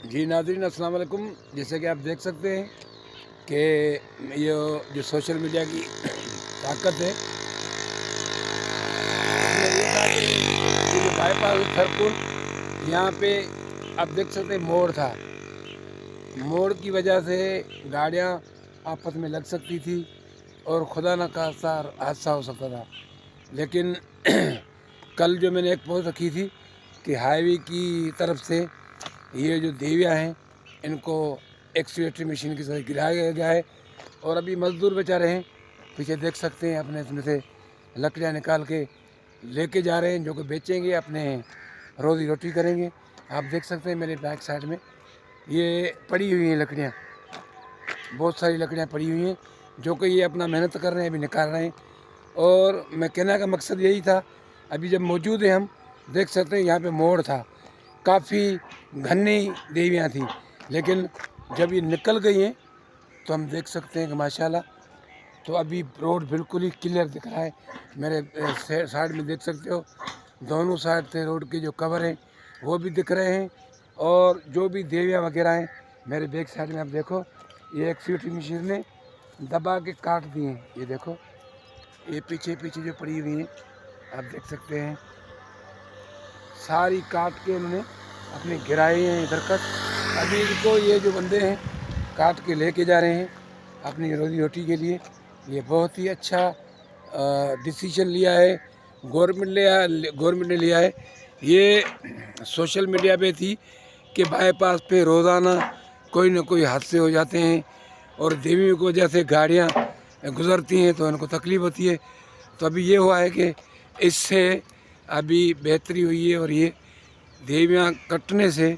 जी नाज़रीन अस्सलाम वालेकुम। जैसे कि आप देख सकते हैं कि ये जो सोशल मीडिया की ताकत है, इसमें ये था कि ये जो बाईपास थरपुर यहाँ पे आप देख सकते हैं मोड़ था। मोड़ की वजह से गाड़ियाँ आपस में लग सकती थी और खुदा न खास्ता हादसा हो सकता था। लेकिन कल जो मैंने एक पोस्ट रखी थी कि हाईवे की तरफ से ये जो देवियाँ हैं इनको एक्सकेवेटर मशीन की तरह गिराया गया है और अभी मज़दूर बेचारे हैं, पीछे देख सकते हैं अपने इसमें से लकड़ियाँ निकाल के लेके जा रहे हैं, जो कि बेचेंगे, अपने रोज़ी रोटी करेंगे। आप देख सकते हैं मेरे बैक साइड में ये पड़ी हुई हैं लकड़ियाँ, बहुत सारी लकड़ियाँ पड़ी हुई हैं, जो कि ये अपना मेहनत कर रहे हैं, अभी निकाल रहे हैं। और मैं कहने का मकसद यही था, अभी जब मौजूद हैं हम देख सकते हैं यहाँ पे मोड़ था, काफ़ी घनी देवियाँ थी, लेकिन जब ये निकल गई हैं तो हम देख सकते हैं कि माशाल्लाह, तो अभी रोड बिल्कुल ही क्लियर दिख रहा है। मेरे साइड में देख सकते हो, दोनों साइड से रोड के जो कवर हैं वो भी दिख रहे हैं, और जो भी देवियाँ वगैरह हैं मेरे बैक साइड में आप देखो, ये एक्सकेवेटर मशीन ने दबा के काट दी हैं। ये देखो, ये पीछे पीछे जो पड़ी हुई हैं आप देख सकते हैं, सारी काट के उन्होंने अपने गिराए हैं दरख्त। अभी इनको ये जो बंदे हैं काट के लेके जा रहे हैं अपनी रोजी रोटी के लिए। ये बहुत ही अच्छा डिसीजन लिया है गवर्नमेंट ने लिया है। ये सोशल मीडिया पे थी कि बाईपास पे रोज़ाना कोई न कोई हादसे हो जाते हैं और देवियों की वजह से गाड़ियाँ गुज़रती हैं तो उनको तकलीफ़ होती है। तो अभी ये हुआ है कि इससे अभी बेहतरी हुई है और ये देवियाँ कटने से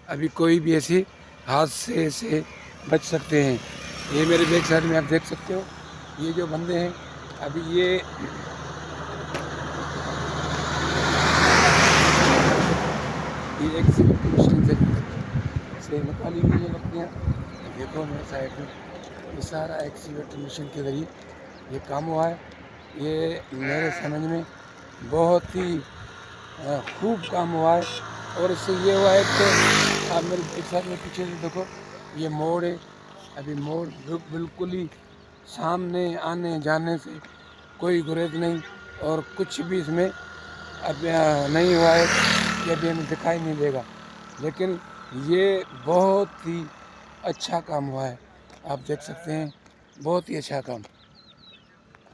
अभी कोई भी ऐसे हादसे से बच सकते हैं। ये मेरे बैक साइड में आप देख सकते हो, ये जो बंदे हैं अभी ये एक्सकेवेटर मशीन से निकाली हुई है लकड़ियाँ। देखो मेरे साइड में ये सारा एक्सकेवेटर मशीन के ज़रिए ये काम हुआ है। ये मेरे समझ में बहुत ही खूब काम हुआ है। और इससे ये हुआ है कि आप मेरे एक साइड में पीछे से देखो, ये मोड़ है, अभी मोड़ बिल्कुल ही सामने आने जाने से कोई गुरेज नहीं, और कुछ भी इसमें अब नहीं हुआ है कि अभी हमें दिखाई नहीं देगा। लेकिन ये बहुत ही अच्छा काम हुआ है, आप देख सकते हैं, बहुत ही अच्छा काम।